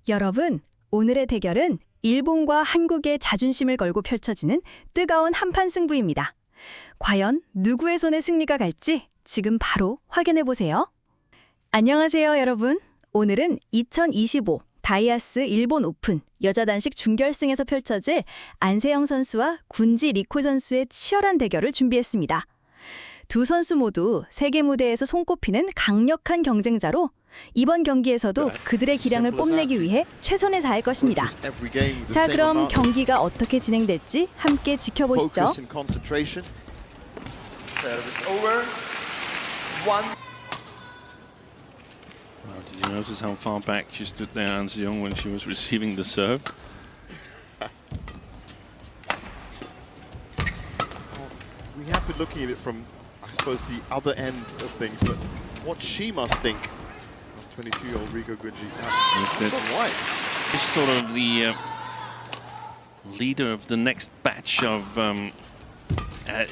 여러분, 오늘의 대결은 일본과 한국의 자존심을 걸고 펼쳐지는 뜨거운 한판 승부입니다. 과연 누구의 손에 승리가 갈지 지금 바로 확인해보세요. 안녕하세요, 여러분. 오늘은 2025 다이하쓰 일본오픈 여자 단식 준결승에서 펼쳐질 안세영 선수와 군지 리코 선수의 치열한 대결을 준비했습니다. 두 선수 모두 세계 무대에서 손꼽히는 강력한 경쟁자로 이번 경기에서도 그들의 기량을 뽐내기 위해 최선을 다할 것입니다. 자, 그럼 경기가 어떻게 진행될지 함께 지켜보시죠. Well, did you notice how far back she stood there, An Se-young, when she was receiving the serve? We have been looking at it from, I suppose, the other end of things, but what she must think of 22-year-old Riko Gunji. She's sort of the leader of the next batch of. I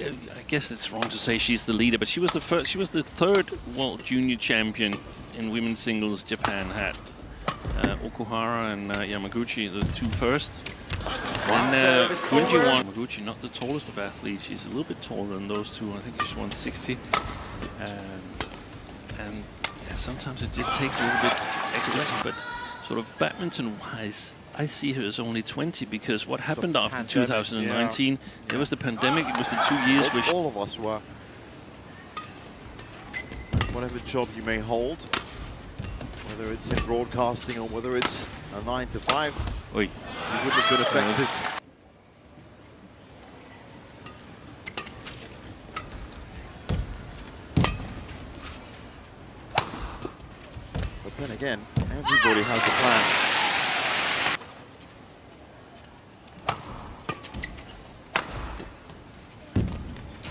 guess it's wrong to say she's the leader, but she was the first. She was the third world junior champion in women's singles. Japan had Okuhara and Yamaguchi, the two first. And Gunji won. Yamaguchi, not the tallest of athletes. She's a little bit taller than those two. I think she's 160. And yeah, sometimes it just takes a little bit extra time. But sort of badminton-wise, I see her as only 20 because what happened after 2019, there was the pandemic. It was the 2 years which all of us were. Whatever job you may hold, whether it's in broadcasting or whether it's a 9 to 5, you wouldn't have been affected. But then again, everybody has a plan.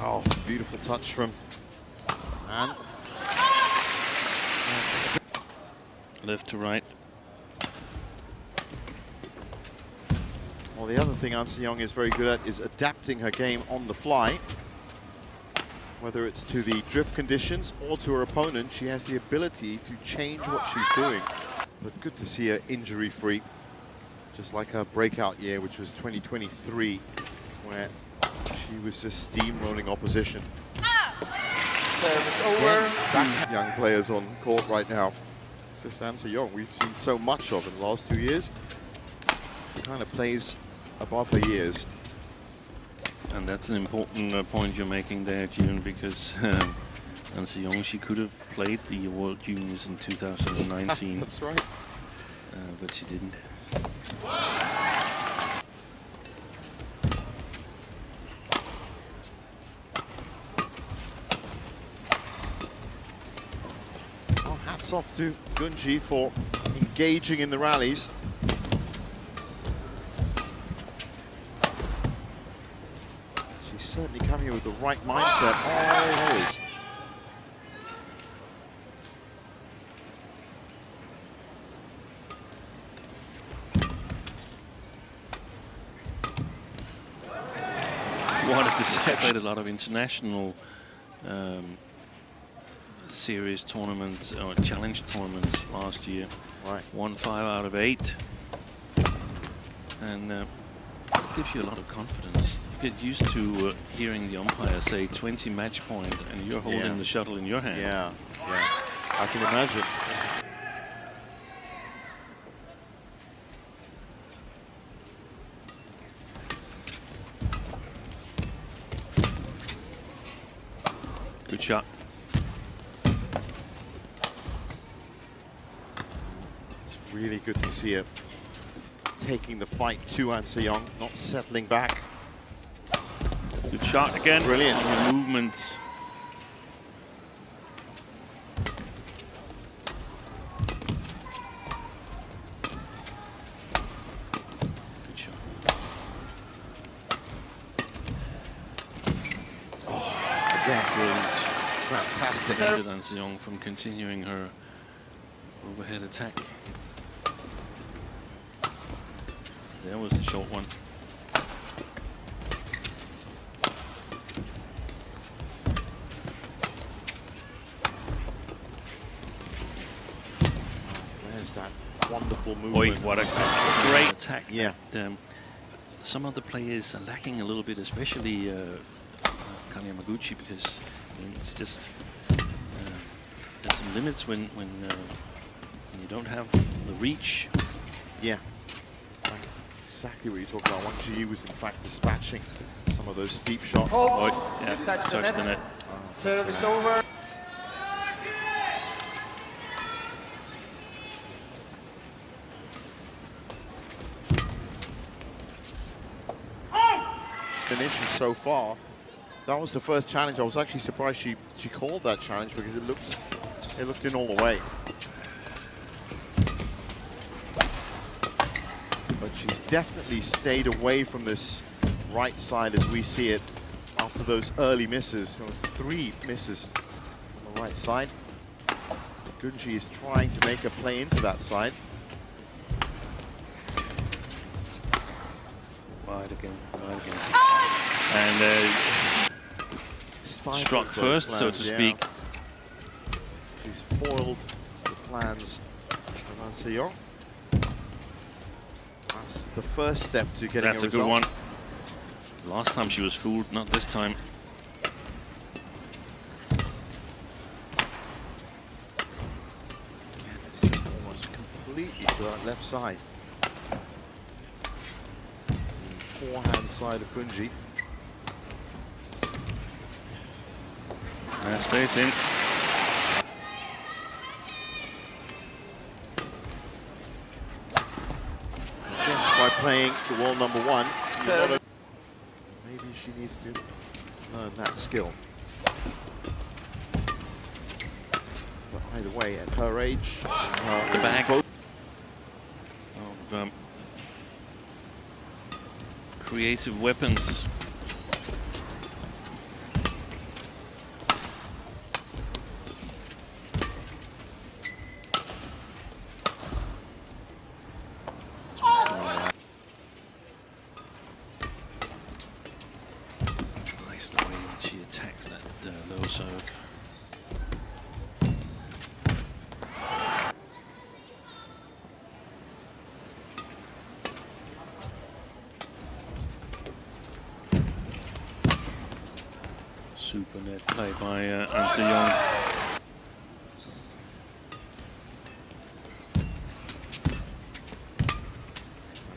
Oh, beautiful touch from An. left to right. Well, the other thing An Se-young is very good at is adapting her game on the fly. Whether it's to the drift conditions or to her opponent, she has the ability to change what she's doing. But good to see her injury-free, just like her breakout year, which was 2023, where she was just steamrolling opposition. Again, young players on court right now. It's just An Se-young we've seen so much of in the last 2 years. She kind of plays above her years. And that's an important point you're making there, June, because An Se-young, she could have played the World Juniors in 2019. That's right. But she didn't. Well, hats off to Gunji for engaging in the rallies. Certainly coming here with the right mindset always. Wanted to separate a lot of international series tournaments or challenge tournaments last year. Right. Won 5 out of 8, and gives you a lot of confidence. You get used to hearing the umpire say 20 match point and you're holding the shuttle in your hand. Yeah, I can imagine. Good shot. It's really good to see her taking the fight to An Se-young, not settling back. Good shot again. Brilliant. The movements. Good shot. Oh, again, brilliant. Fantastic. Prevented An Se-young from continuing her overhead attack. There was the short one. There's that wonderful incredible Oi, movement. what a great attack. Yeah. That, some of the players are lacking a little bit, especially Kane Yamaguchi, because I mean, it's just there's some limits when you don't have the reach. Yeah. Exactly what you're talking about. Wang Zhiyi was in fact dispatching some of those steep shots. Oh, yeah, touched the net. Service over. Definition so far. That was the first challenge. I was actually surprised she called that challenge because it looked in all the way. But she's definitely stayed away from this right side as we see it after those early misses. There was 3 misses on the right side. Gunji is trying to make a play into that side. Wide again, wide again. And struck first, so to speak. She's foiled the plans of An Se-young. That's the first step to getting That's a good result. one. Last time she was fooled, not this time. Again, it's just almost completely to that left side. The forehand side of Gunji. Stays in. I guess by playing the wall number 1, maybe she needs to learn that skill. But either way, at her age, The back of creative weapons. Nice the way she attacks that low serve. Super net play by An Se-young.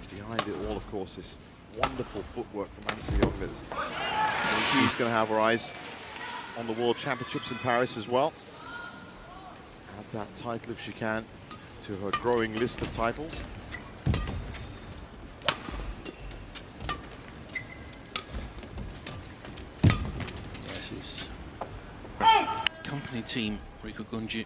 Behind it all, of course, is wonderful footwork from An Se-young. She's going to have her eyes on the World Championships in Paris as well. Add that title if she can to her growing list of titles. This is company team, Riko Gunji.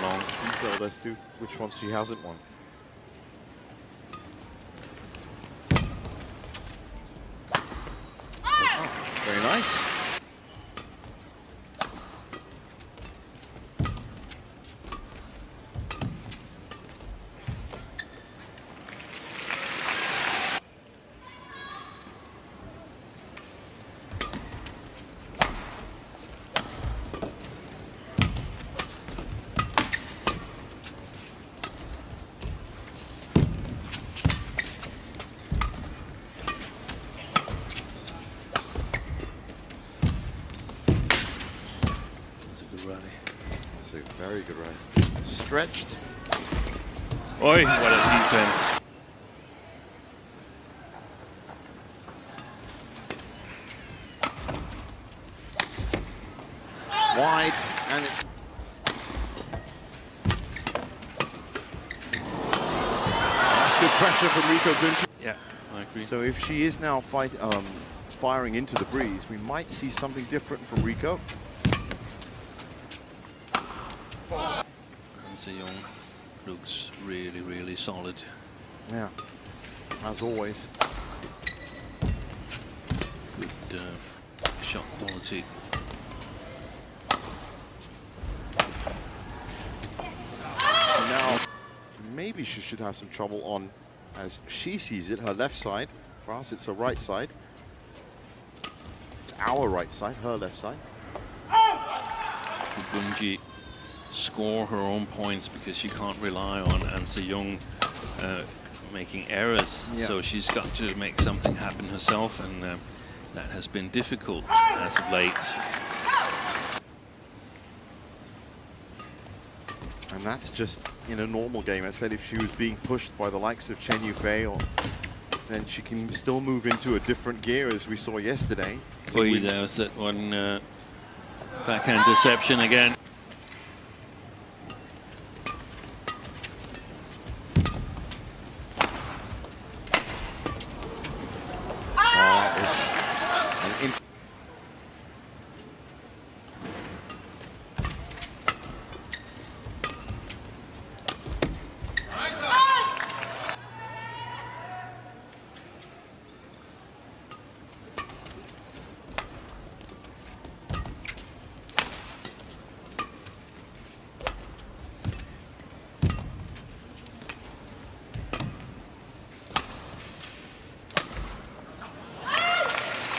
Long. Detailed as to which ones she hasn't won. Oh, very nice. That's a very good rally. Stretched. Oi, what a defense. Wide, and it's that's good pressure from Riko Gunji. Yeah, I agree. So if she is now firing into the breeze, we might see something different from Riko. An Se-young looks really, really solid. Yeah, as always. Good shot quality. Now, maybe she should have some trouble on, as she sees it, her left side. For us, it's her right side. our right side, her left side. Gunji score her own points because she can't rely on An Se-young making errors. Yeah. So she's got to make something happen herself, and that has been difficult as of late. And that's just in a normal game. I said if she was being pushed by the likes of Chen Yufei, or then she can still move into a different gear, as we saw yesterday. Boy, there was that one backhand deception again. That was an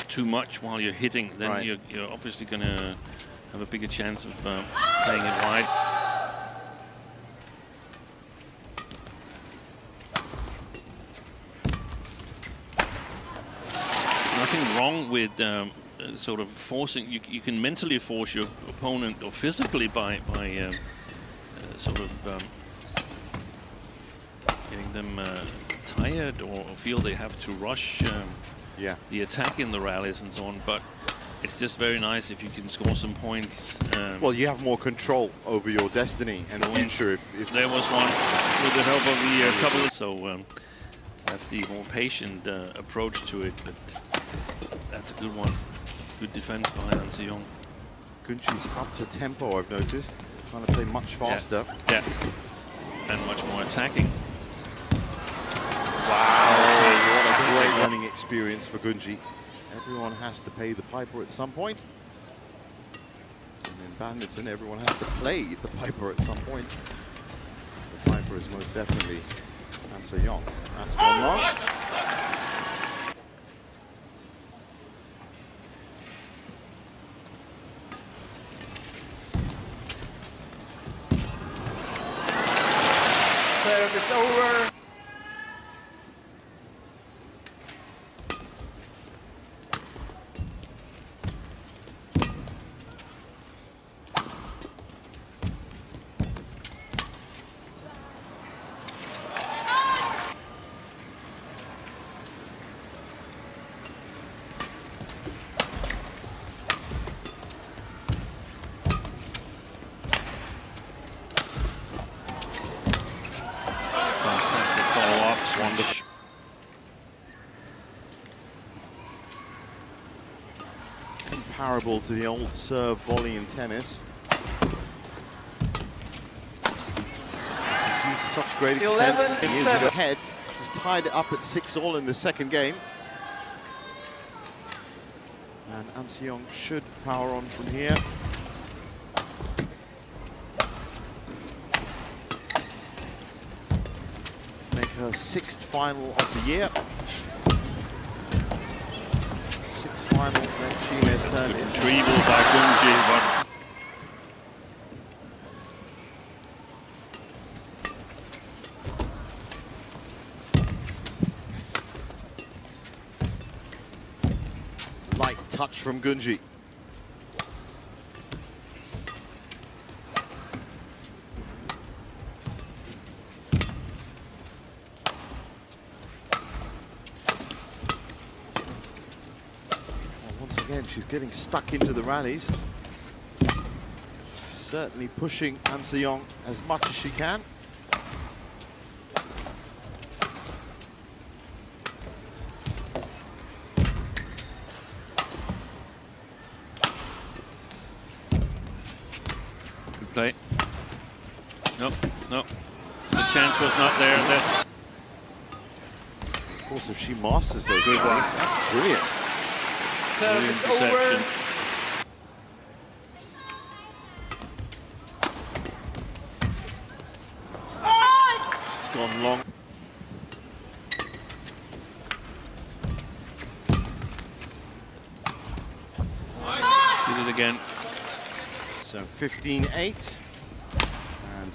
too much while you're hitting, then Right. you're obviously going to have a bigger chance of playing it wide. Nothing wrong with sort of forcing. You can mentally force your opponent, or physically by sort of getting them tired or feel they have to rush. yeah. The attack in the rallies and so on, but it's just very nice if you can score some points. Well, you have more control over your destiny and future. If There was one with the help of the trouble, so that's the more patient approach to it, but that's a good one. Good defense by An Se-young. Gunji's upped her tempo, I've noticed, trying to play much faster. Yeah, and much more attacking. What a great learning experience for Gunji. Everyone has to pay the piper at some point. And in badminton, everyone has to play the piper at some point. The piper is most definitely An Se-young. That's gone long. Service over. Fantastic follow-ups. Wonderful. Comparable to the old serve volley in tennis. She's used to such great extent. 11 to Years 7. ahead. She's tied it up at 6-all in the second game. And An Se-young should power on from here. To make her 6th final of the year. 6th final that she has turned Good into. retrieval by Gunji, but Light touch from Gunji. Once again, she's getting stuck into the rallies. She's certainly pushing An Se-young as much as she can. good play. No, no. The chance was not there. That's Of course, if she masters those rallies, that's brilliant. brilliant Service over. deception. It's gone long. it again. So 15-8. And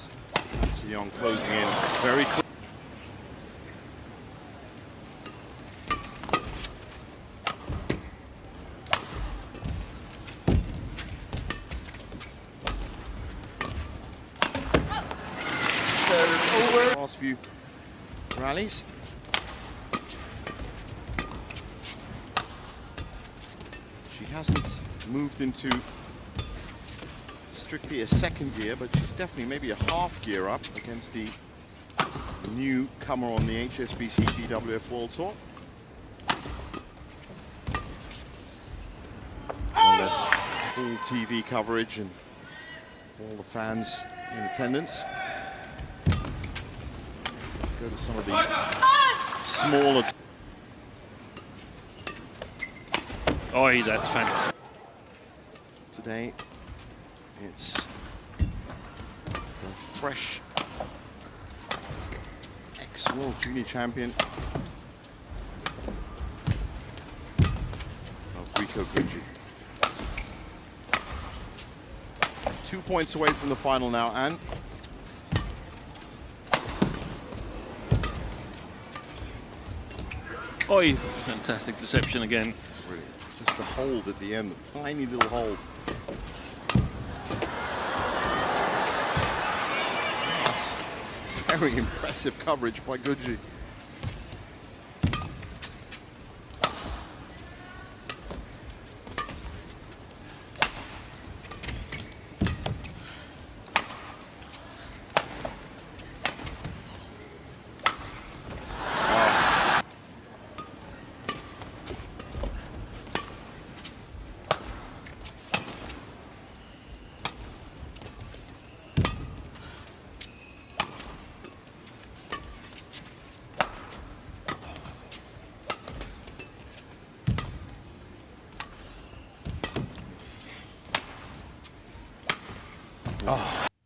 Seong closing in very quick. Last few rallies. She hasn't moved into strictly a second gear, but she's definitely maybe a half gear up against the newcomer on the HSBC BWF World Tour. And that's full TV coverage and all the fans in attendance. Go to some of the smaller. Oh, that's fantastic. Today, it's the fresh ex-World Junior Champion of Riko Gunji. 2 points away from the final now, Anne. Oi, fantastic deception again. Brilliant. Just the hold at the end, the tiny little hold. That's very impressive coverage by Gunji.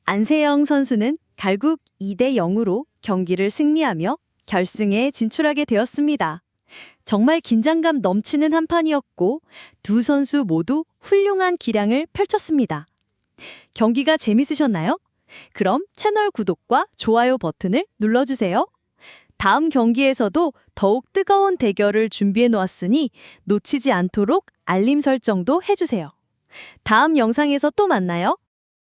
안세영 선수는 결국 2대0으로 경기를 승리하며 결승에 진출하게 되었습니다. 정말 긴장감 넘치는 한 판이었고 두 선수 모두 훌륭한 기량을 펼쳤습니다. 경기가 재밌으셨나요? 그럼 채널 구독과 좋아요 버튼을 눌러주세요. 다음 경기에서도 더욱 뜨거운 대결을 준비해 놓았으니 놓치지 않도록 알림 설정도 해주세요. 다음 영상에서 또 만나요.